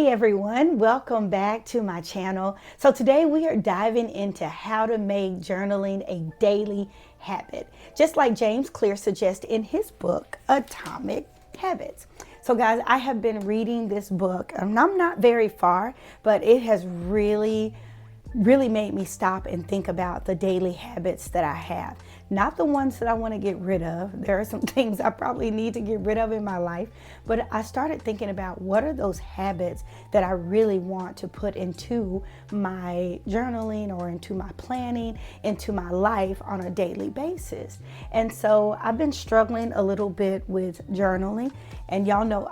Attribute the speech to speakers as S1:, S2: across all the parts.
S1: Hey everyone, welcome back to my channel. So today we are diving into how to make journaling a daily habit, just like James Clear suggests in his book, Atomic Habits. So guys, I have been reading this book, and I'm not very far, but it has really made me stop and think about the daily habits that I have. Not the ones that I want to get rid of. There are some things I probably need to get rid of in my life, but I started thinking about what are those habits that I really want to put into my journaling or into my planning, into my life on a daily basis. And so I've been struggling a little bit with journaling, and y'all know,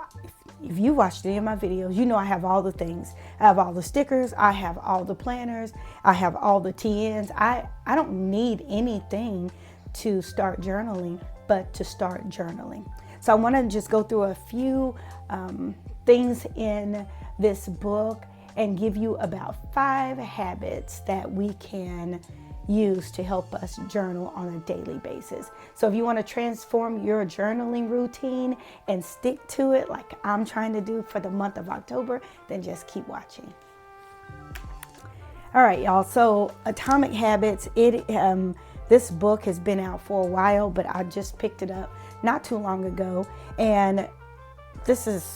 S1: if you watched any of my videos, you know I have all the things. I have all the stickers, I have all the planners, I have all the TNs. I don't need anything to start journaling, but to start journaling. So I want to just go through a few things in this book and give you about 5 habits that we can use to help us journal on a daily basis. So if you want to transform your journaling routine and stick to it like I'm trying to do for the month of October, then just keep watching. All right, y'all. So Atomic Habits, this book has been out for a while, but I just picked it up not too long ago. And this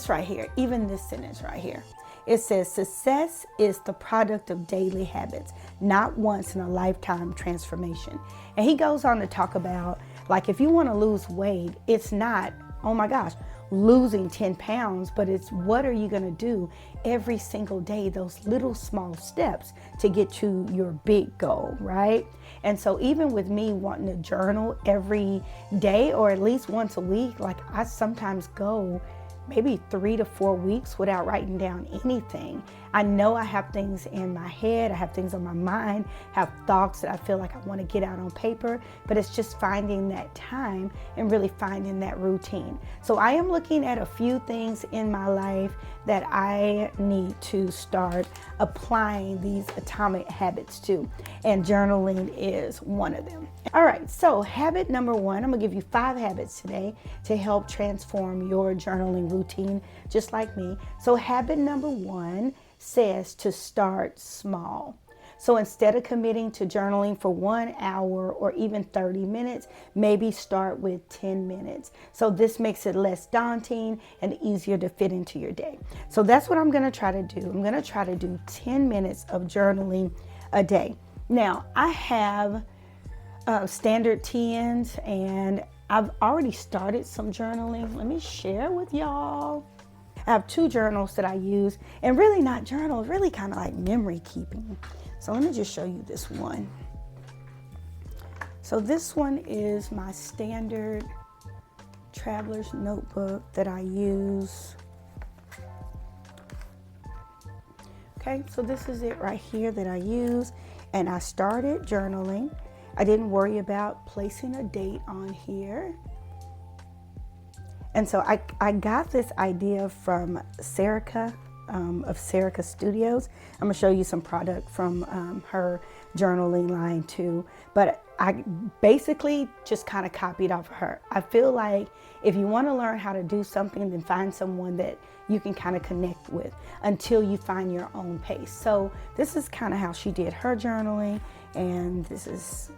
S1: right here, even this sentence right here. It says, success is the product of daily habits, not once in a lifetime transformation. And he goes on to talk about, like, if you want to lose weight, it's not, oh my gosh, losing 10 pounds, but it's what are you going to do every single day, those little small steps to get to your big goal, right? And so even with me wanting to journal every day or at least once a week, like I sometimes go maybe 3 to 4 weeks without writing down anything. I know I have things in my head, I have things on my mind, have thoughts that I feel like I want to get out on paper, but it's just finding that time and really finding that routine. So I am looking at a few things in my life that I need to start applying these atomic habits to, and journaling is one of them. All right, so habit number 1, I'm gonna give you 5 habits today to help transform your journaling routine, just like me. So habit number 1 says to start small. So instead of committing to journaling for 1 hour or even 30 minutes, maybe start with 10 minutes. So this makes it less daunting and easier to fit into your day. So that's what I'm going to try to do. I'm going to try to do 10 minutes of journaling a day. Now, I have standard TNs, and I've already started some journaling. Let me share with y'all. I have 2 journals that I use, and really not journals, really kind of like memory keeping. So let me just show you this one. So this one is my standard traveler's notebook that I use. Okay, so this is it right here that I use, and I started journaling. I didn't worry about placing a date on here. And so I got this idea from Serica, of Serica Studios. I'm gonna show you some product from her journaling line too. But I basically just kind of copied off of her. I feel like if you want to learn how to do something, then find someone that you can kind of connect with until you find your own pace. So this is kind of how she did her journaling, and this is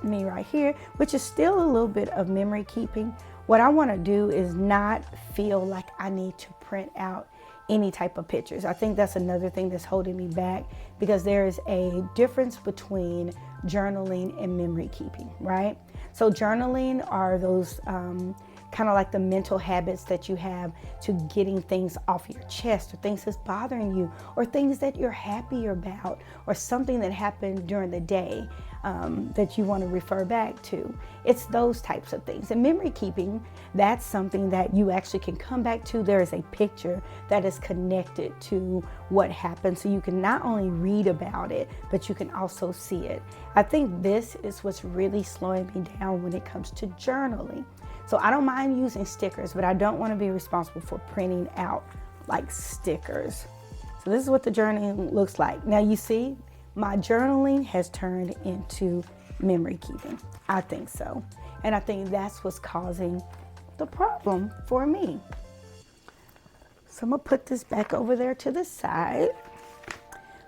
S1: me right here, which is still a little bit of memory keeping. What I want to do is not feel like I need to print out any type of pictures. I think that's another thing that's holding me back, because there is a difference between journaling and memory keeping, right? So journaling are those kind of like the mental habits that you have to getting things off your chest, or things that's bothering you, or things that you're happy about, or something that happened during the day that you want to refer back to. It's those types of things. And memory keeping, that's something that you actually can come back to. There is a picture that is connected to what happened, so you can not only read about it, but you can also see it. I think this is what's really slowing me down when it comes to journaling. So I don't mind using stickers, but I don't want to be responsible for printing out like stickers. So this is what the journaling looks like. Now you see, my journaling has turned into memory keeping. I think so. And I think that's what's causing the problem for me. So I'm gonna put this back over there to the side.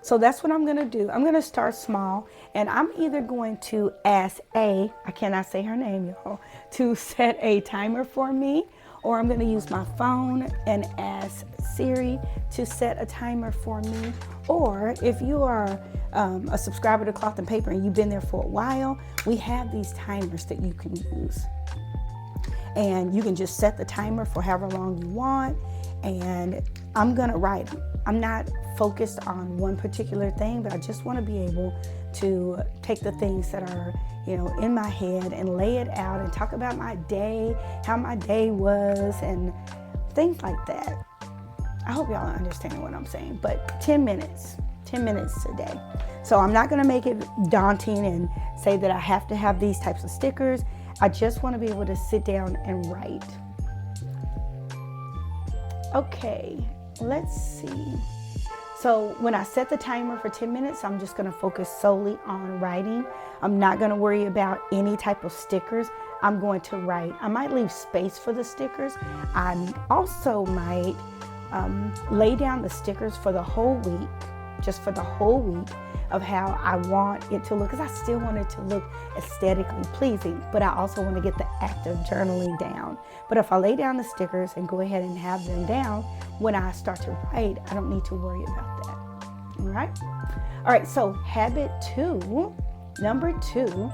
S1: So that's what I'm gonna do. I'm gonna start small, and I'm either going to ask I cannot say her name, y'all, to set a timer for me, or I'm gonna use my phone and ask Siri to set a timer for me. Or if you are a subscriber to Cloth and Paper and you've been there for a while, we have these timers that you can use. And you can just set the timer for however long you want, and I'm gonna write them. I'm not focused on one particular thing, but I just want to be able to take the things that are, in my head and lay it out and talk about my day, how my day was, and things like that. I hope y'all are understanding what I'm saying, but 10 minutes today. So I'm not going to make it daunting and say that I have to have these types of stickers. I just want to be able to sit down and write. Okay, let's see. So when I set the timer for 10 minutes, I'm just going to focus solely on writing. I'm not going to worry about any type of stickers. I'm going to write. I might leave space for the stickers. I also might lay down the stickers for the whole week, just for the whole week of how I want it to look, because I still want it to look aesthetically pleasing, but I also want to get the act of journaling down. But if I lay down the stickers and go ahead and have them down, when I start to write, I don't need to worry about that. All right, so habit 2, number 2,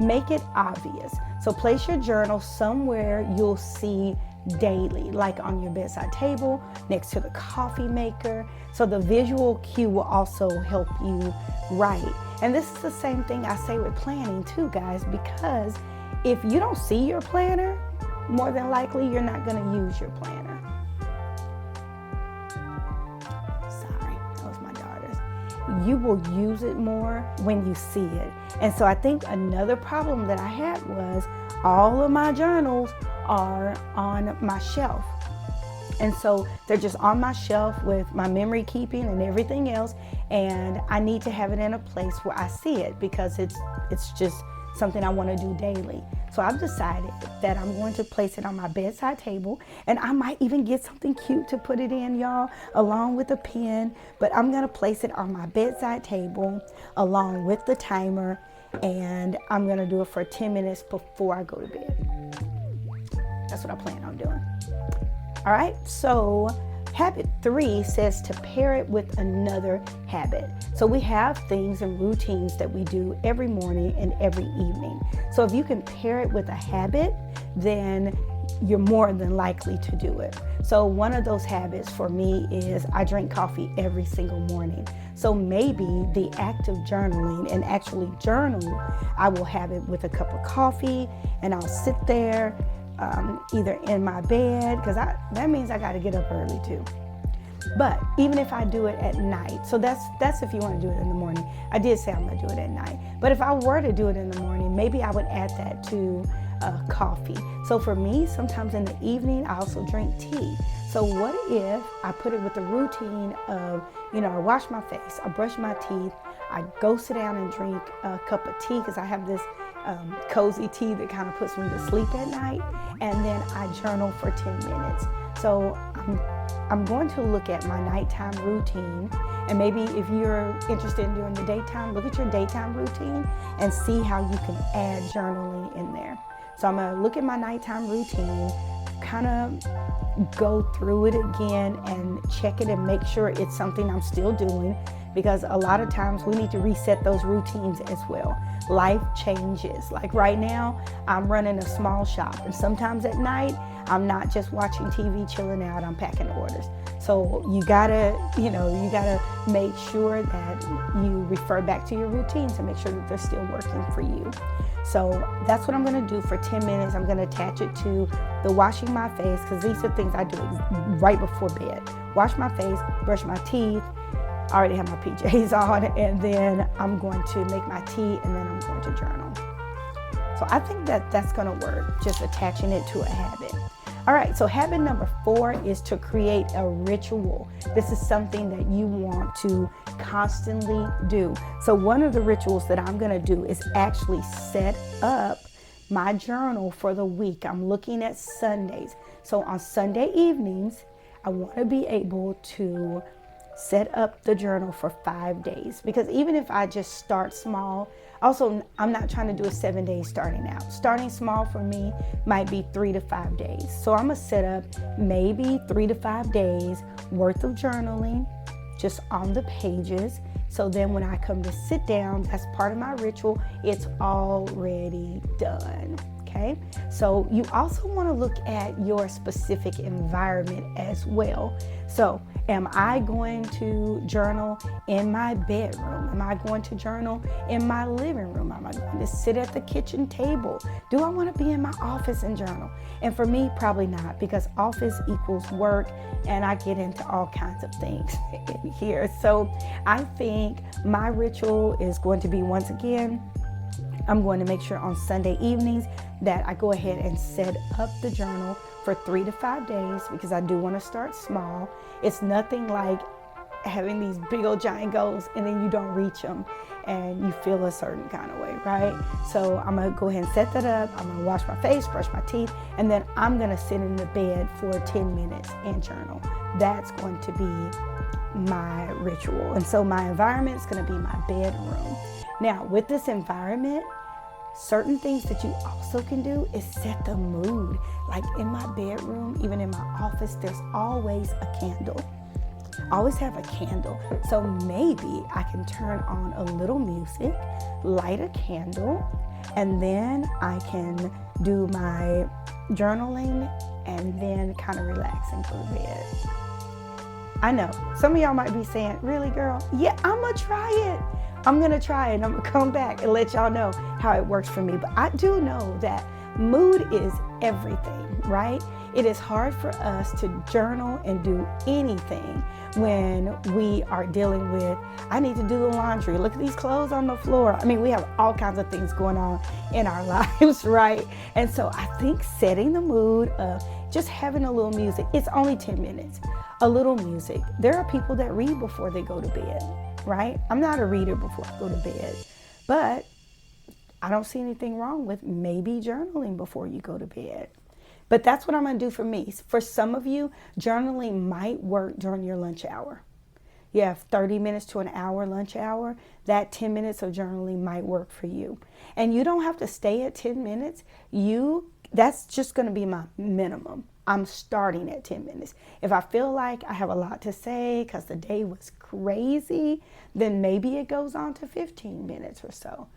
S1: make it obvious. So place your journal somewhere you'll see daily, like on your bedside table, next to the coffee maker. So the visual cue will also help you write. And this is the same thing I say with planning too, guys, because if you don't see your planner, more than likely you're not going to use your planner. Sorry, that was my daughter's. You will use it more when you see it. And so I think another problem that I had was all of my journals are on my shelf. And so they're just on my shelf with my memory keeping and everything else. And I need to have it in a place where I see it, because it's just something I want to do daily. So I've decided that I'm going to place it on my bedside table, and I might even get something cute to put it in, y'all, along with a pen. But I'm going to place it on my bedside table along with the timer, and I'm going to do it for 10 minutes before I go to bed. That's what I plan on doing. All right, so habit 3 says to pair it with another habit. So we have things and routines that we do every morning and every evening. So if you can pair it with a habit, then you're more than likely to do it. So one of those habits for me is I drink coffee every single morning. So maybe the act of journaling and actually journal, I will have it with a cup of coffee, and I'll sit there either in my bed, because that means I got to get up early too. But even if I do it at night, so that's if you want to do it in the morning. I did say I'm going to do it at night. But if I were to do it in the morning, maybe I would add that to coffee. So for me, sometimes in the evening, I also drink tea. So what if I put it with the routine of, I wash my face, I brush my teeth, I go sit down and drink a cup of tea, because I have this cozy tea that kind of puts me to sleep at night, and then I journal for 10 minutes. So I'm going to look at my nighttime routine, and maybe if you're interested in doing the daytime, look at your daytime routine and see how you can add journaling in there. So I'm going to look at my nighttime routine, kind of go through it again and check it and make sure it's something I'm still doing, because a lot of times we need to reset those routines as well. Life changes. Like right now, I'm running a small shop, and sometimes at night, I'm not just watching TV, chilling out, I'm packing orders. So you gotta make sure that you refer back to your routines and make sure that they're still working for you. So that's what I'm gonna do for 10 minutes. I'm gonna attach it to the washing my face, because these are things I do right before bed. Wash my face, brush my teeth, I already have my PJs on, and then I'm going to make my tea, and then I'm going to journal. So I think that's gonna work, just attaching it to a habit. All right, so habit number 4 is to create a ritual. This is something that you want to constantly do. So one of the rituals that I'm gonna do is actually set up my journal for the week. I'm looking at Sundays. So on Sunday evenings, I want to be able to set up the journal for 5 days, because even if I just start small, also I'm not trying to do a 7 days starting out. Starting small for me might be 3 to 5 days. So I'm gonna set up maybe 3 to 5 days worth of journaling just on the pages. So then when I come to sit down, that's part of my ritual, it's already done. Okay, so you also want to look at your specific environment as well. So am I going to journal in my bedroom? Am I going to journal in my living room? Am I going to sit at the kitchen table? Do I want to be in my office and journal? And for me, probably not, because office equals work and I get into all kinds of things in here. So I think my ritual is going to be, once again, I'm going to make sure on Sunday evenings that I go ahead and set up the journal for 3 to 5 days, because I do want to start small. It's nothing like having these big old giant goals and then you don't reach them and you feel a certain kind of way, right? So I'm going to go ahead and set that up. I'm going to wash my face, brush my teeth, and then I'm going to sit in the bed for 10 minutes and journal. That's going to be my ritual. And so my environment is going to be my bedroom. Now, with this environment, certain things that you also can do is set the mood. Like in my bedroom, even in my office, there's always a candle. I always have a candle. So maybe I can turn on a little music, light a candle, and then I can do my journaling and then kind of relax and go to bed. I know some of y'all might be saying, really, girl? Yeah, I'm gonna try it. I'm going to try it and I'm going to come back and let y'all know how it works for me. But I do know that mood is everything, right? It is hard for us to journal and do anything when we are dealing with, I need to do the laundry. Look at these clothes on the floor. I mean, we have all kinds of things going on in our lives, right? And so I think setting the mood of just having a little music, it's only 10 minutes, a little music. There are people that read before they go to bed. Right? I'm not a reader before I go to bed, but I don't see anything wrong with maybe journaling before you go to bed. But that's what I'm going to do for me. For some of you, journaling might work during your lunch hour. You have 30 minutes to an hour lunch hour. That 10 minutes of journaling might work for you. And you don't have to stay at 10 minutes. That's just going to be my minimum. I'm starting at 10 minutes. If I feel like I have a lot to say because the day was crazy, then maybe it goes on to 15 minutes or so.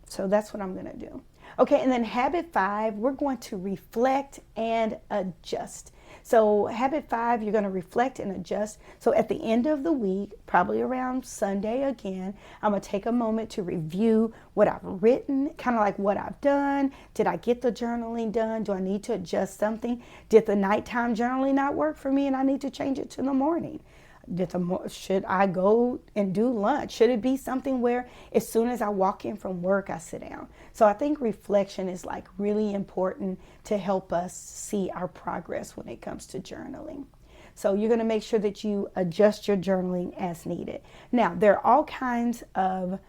S1: So that's what I'm going to do. Okay, and then habit 5, we're going to reflect and adjust. So habit 5, you're going to reflect and adjust. So at the end of the week, probably around Sunday again, I'm going to take a moment to review what I've written, kind of like what I've done. Did I get the journaling done? Do I need to adjust something? Did the nighttime journaling not work for me and I need to change it to the morning? Should I go and do lunch? Should it be something where as soon as I walk in from work, I sit down? So I think reflection is like really important to help us see our progress when it comes to journaling. So you're going to make sure that you adjust your journaling as needed. Now, there are all kinds of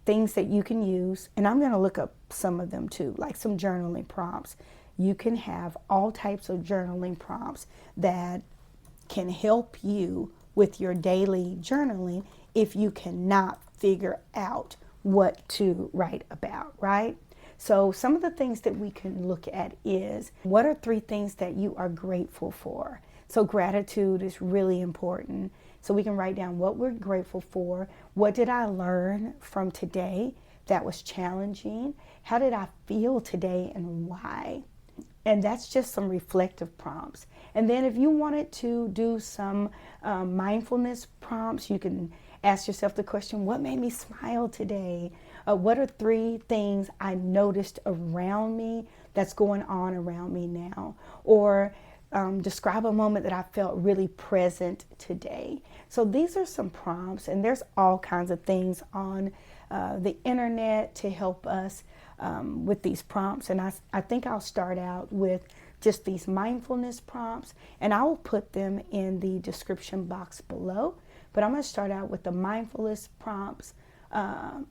S1: things that you can use, and I'm going to look up some of them too, like some journaling prompts. You can have all types of journaling prompts that can help you with your daily journaling if you cannot figure out what to write about, right? So some of the things that we can look at is, what are 3 things that you are grateful for? So gratitude is really important. So we can write down what we're grateful for. What did I learn from today that was challenging? How did I feel today and why? And that's just some reflective prompts. And then if you wanted to do some mindfulness prompts, you can ask yourself the question, what made me smile today? What are 3 things I noticed around me that's going on around me now? Or describe a moment that I felt really present today. So these are some prompts, and there's all kinds of things on the internet to help us with these prompts. And I think I'll start out with just these mindfulness prompts, and I will put them in the description box below. But I'm going to start out with the mindfulness prompts,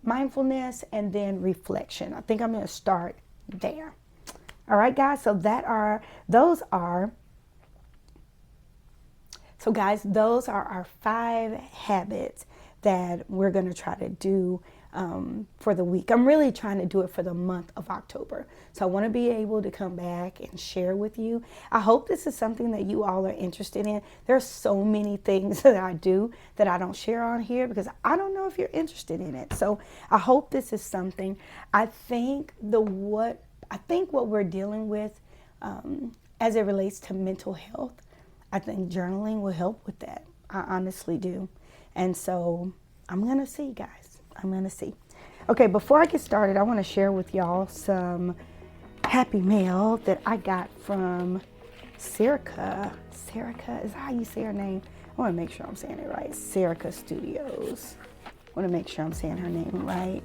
S1: mindfulness, and then reflection. I think I'm going to start there. All right, guys. So those are So guys, those are our 5 habits that we're going to try to do for the week. I'm really trying to do it for the month of October. So I want to be able to come back and share with you. I hope this is something that you all are interested in. There's so many things that I do that I don't share on here because I don't know if you're interested in it. So I hope this is something. I think what we're dealing with as it relates to mental health, I think journaling will help with that. I honestly do. And so I'm going to see, guys. I'm going to see. Okay, before I get started, I want to share with y'all some happy mail that I got from Serica. Serica, is that how you say her name? I want to make sure I'm saying it right. Serica Studios. I want to make sure I'm saying her name right.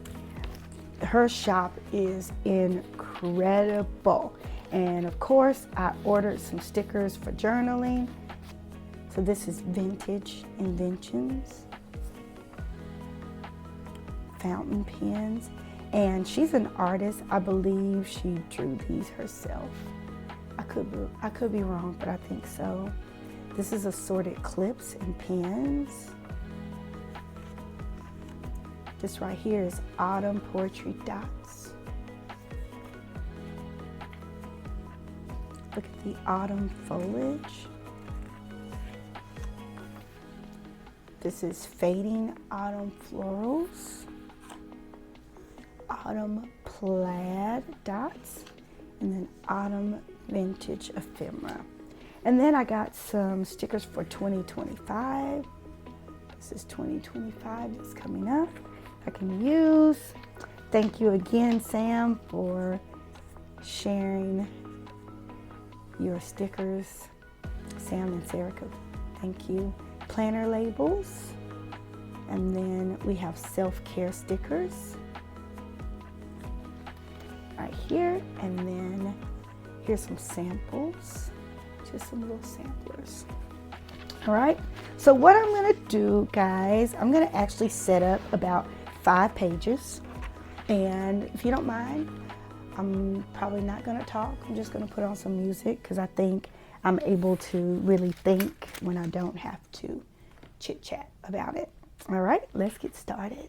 S1: Her shop is incredible. And of course, I ordered some stickers for journaling. So this is Vintage Inventions. Fountain pens, and she's an artist. I believe she drew these herself. I could be wrong, but I think so. This is assorted clips and pens. This right here is autumn poetry dots. Look at the autumn foliage. This is fading autumn florals. Autumn plaid dots, and then autumn vintage ephemera. And then I got some stickers for 2025. This is 2025 that's coming up. I can use. Thank you again, Sam, for sharing your stickers. Sam and Serica, thank you. Planner labels. And then we have self-care stickers. Right here, and then here's some samples, just some little samplers. All right, so what I'm gonna do, guys, I'm gonna actually set up about 5 pages, and if you don't mind, I'm probably not gonna talk. I'm just gonna put on some music because I think I'm able to really think when I don't have to chit chat about it. All right, let's get started.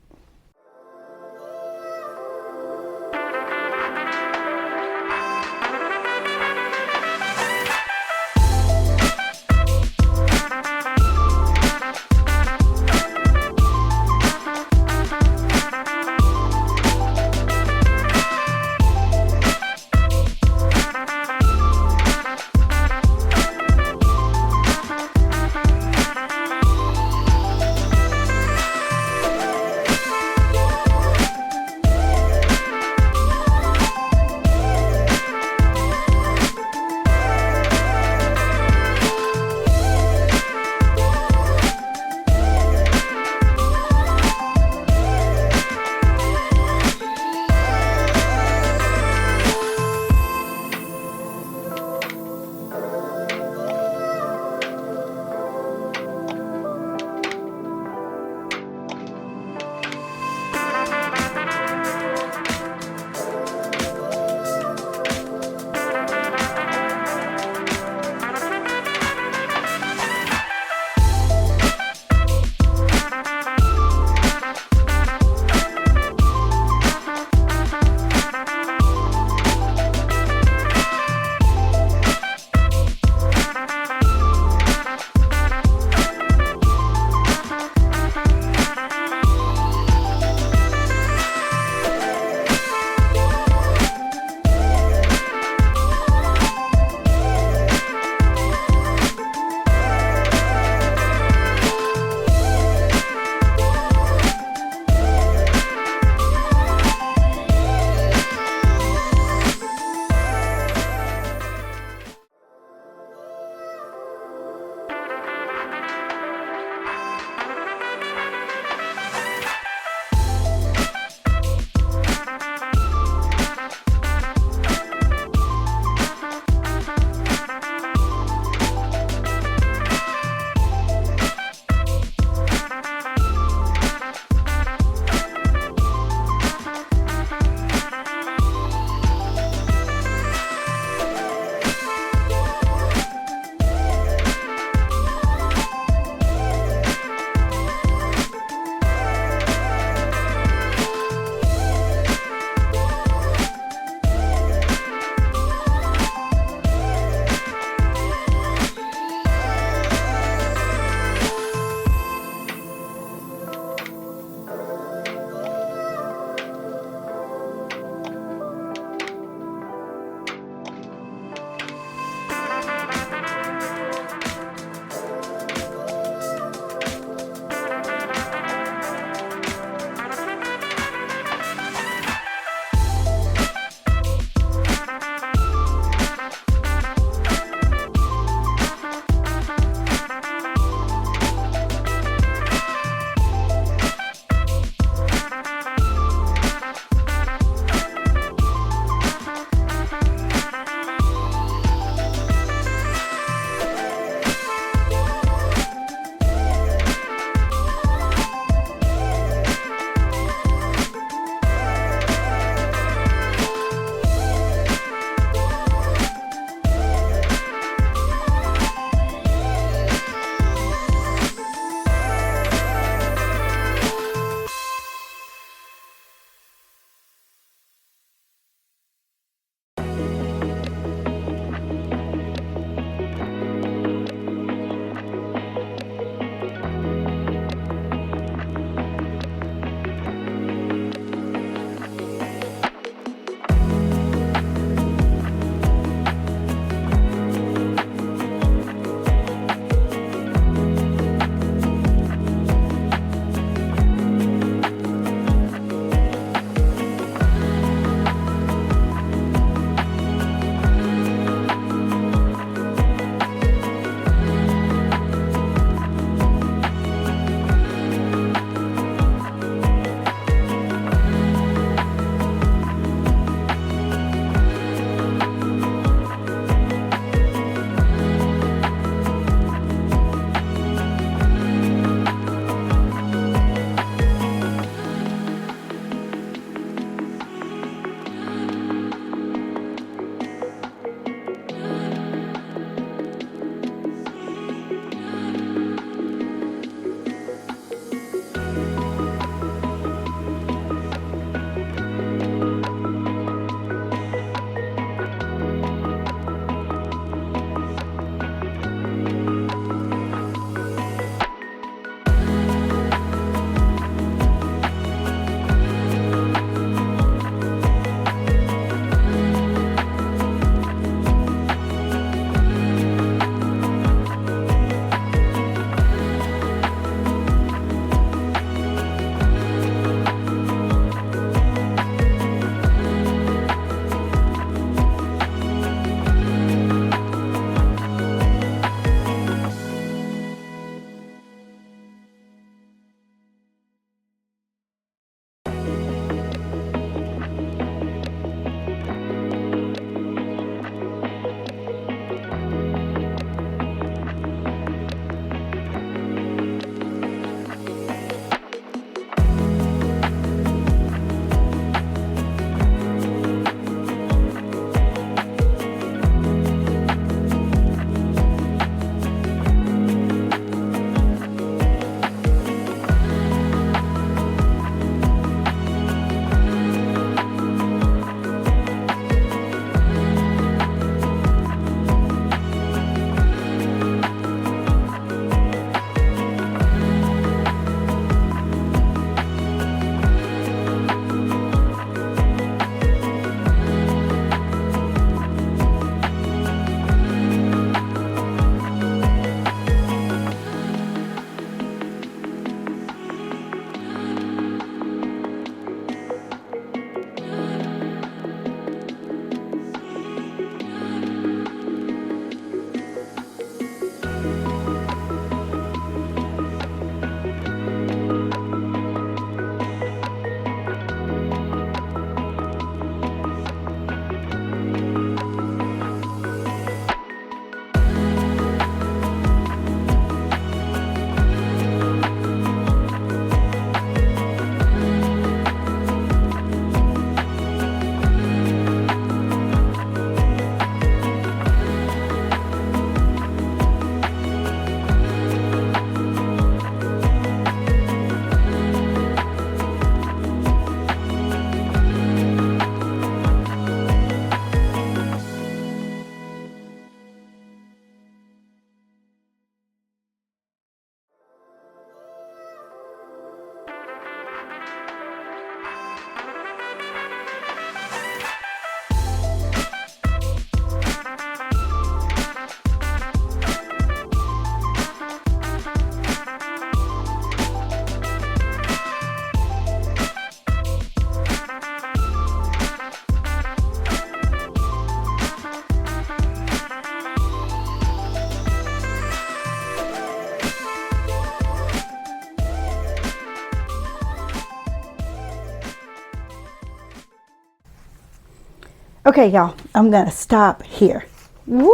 S1: Okay, y'all, I'm gonna stop here. Woo!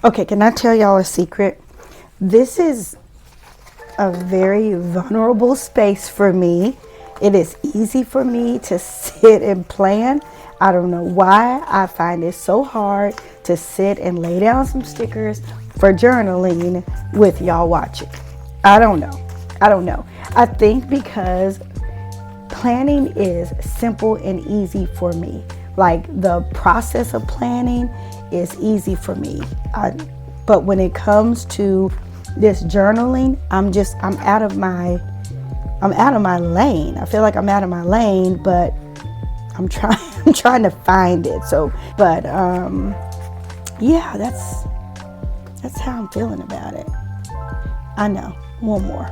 S1: Okay, can I tell y'all a secret? This is a very vulnerable space for me. It is easy for me to sit and plan. I don't know why I find it so hard to sit and lay down some stickers for journaling with y'all watching. I don't know. I think because planning is simple and easy for me. Like the process of planning is easy for me. But when it comes to this journaling, I'm out of my lane. I feel like I'm out of my lane, but I'm trying to find it. So, but yeah, that's how I'm feeling about it. I know. One more,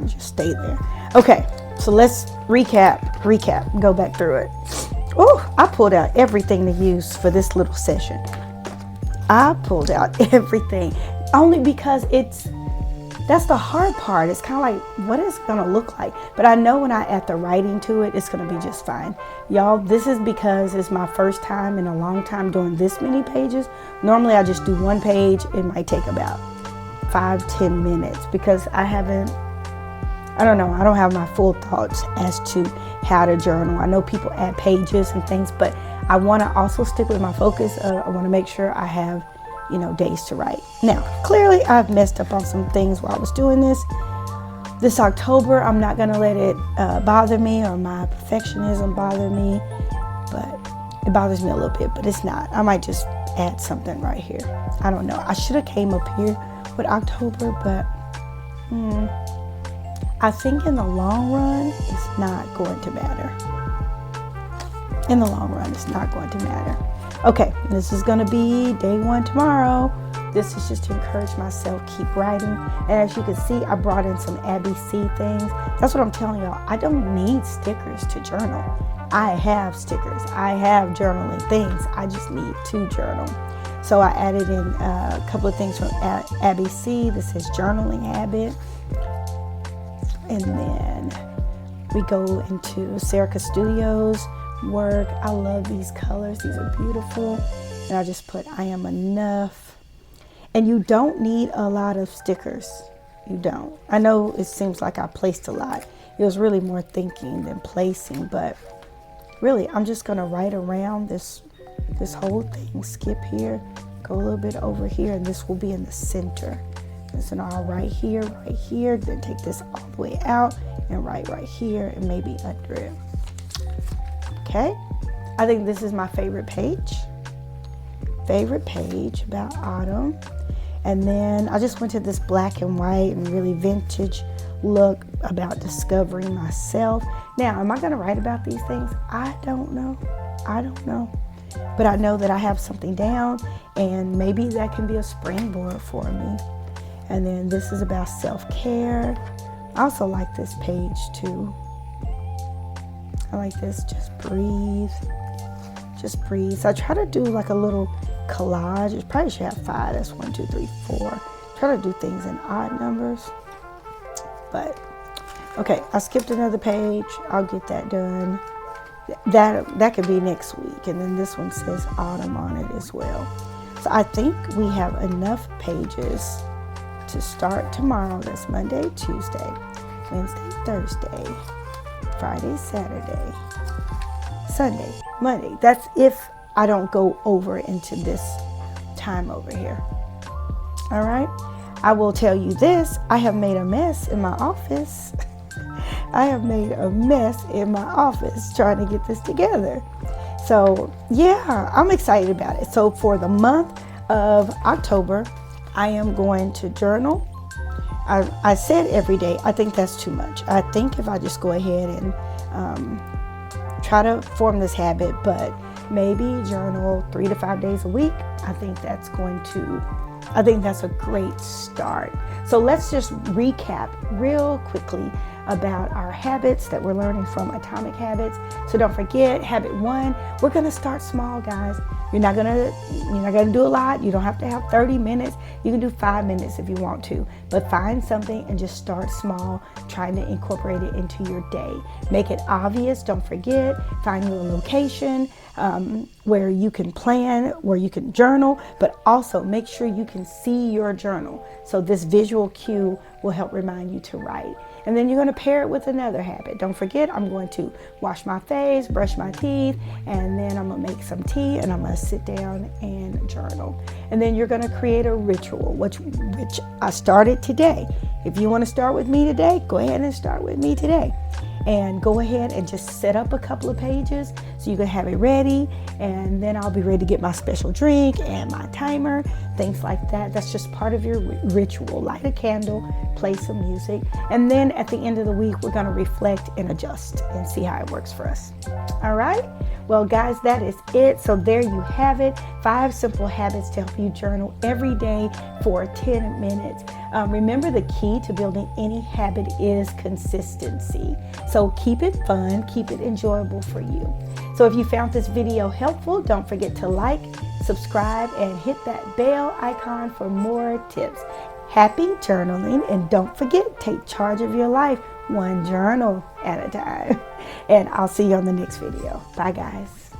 S1: just stay there. Okay, so let's recap, go back through it. Oh, I pulled out everything to use for this little session. I pulled out everything only because that's the hard part. It's kind of like, what is it going to look like? But I know when I add the writing to it, it's going to be just fine. Y'all, this is because it's my first time in a long time doing this many pages. Normally I just do one page. It might take about 5-10 minutes because I don't know, I don't have my full thoughts as to how to journal. I know people add pages and things, but I want to also stick with my focus. I want to make sure I have, days to write. Now, clearly I've messed up on some things while I was doing this October. I'm not going to let it bother me or my perfectionism bother me, but it bothers me a little bit, but it's not. I might just add something right here. I don't know. I should have came up here with October, but I think in the long run, it's not going to matter. In the long run, it's not going to matter. Okay, this is going to be day 1 tomorrow. This is just to encourage myself, keep writing. And as you can see, I brought in some Abby C things. That's what I'm telling y'all. I don't need stickers to journal. I have stickers. I have journaling things. I just need to journal. So I added in a couple of things from Abby C. This is journaling habit. And then we go into Serica Studios work. I love these colors. These are beautiful. And I just put I am enough. And you don't need a lot of stickers. You don't. I know it seems like I placed a lot. It was really more thinking than placing, but really I'm just going to write around this whole thing. Skip here, go a little bit over here, and this will be in the center. So now I'll write here, then take this all the way out and write right here and maybe under it. Okay, I think this is my favorite page about autumn. And then I just went to this black and white and really vintage look about discovering myself. Now, am I going to write about these things? I don't know. But I know that I have something down, and maybe that can be a springboard for me. And then this is about self-care. I also like this page too. I like this, just breathe. So I try to do like a little collage. It probably should have 5. That's 1, 2, 3, 4. Try to do things in odd numbers. But, okay, I skipped another page. I'll get that done. That could be next week. And then this one says autumn on it as well. So I think we have enough pages to start tomorrow. That's Monday, Tuesday, Wednesday, Thursday, Friday, Saturday, Sunday, Monday. That's if I don't go over into this time over here. All right. I will tell you this. I have made a mess in my office. Trying to get this together. So yeah, I'm excited about it. So for the month of October, I am going to journal. I said every day. I think that's too much. I think if I just go ahead and try to form this habit, but maybe journal 3 to 5 days a week, I think that's a great start. So let's just recap real quickly about our habits that we're learning from Atomic Habits. So don't forget, habit 1, we're gonna start small, guys. You're not gonna do a lot. You don't have to have 30 minutes. You can do 5 minutes if you want to, but find something and just start small, trying to incorporate it into your day. Make it obvious. Don't forget, find your location. where you can plan, where you can journal, but also make sure you can see your journal. So this visual cue will help remind you to write. And then you're going to pair it with another habit. Don't forget, I'm going to wash my face, brush my teeth, and then I'm going to make some tea, and I'm going to sit down and journal. And then you're going to create a ritual, which I started today. If you want to start with me today, go ahead and start with me today. And go ahead and just set up a couple of pages so you can have it ready, and then I'll be ready to get my special drink and my timer, things like that. That's just part of your ritual. Light a candle, play some music, and then at the end of the week, we're going to reflect and adjust and see how it works for us. All right? Well, guys, that is it. So there you have it. 5 simple habits to help you journal every day for 10 minutes. Remember, the key to building any habit is consistency. So keep it fun, keep it enjoyable for you. So if you found this video helpful, don't forget to like, subscribe, and hit that bell icon for more tips. Happy journaling, and don't forget, take charge of your life one journal at a time. And I'll see you on the next video. Bye, guys.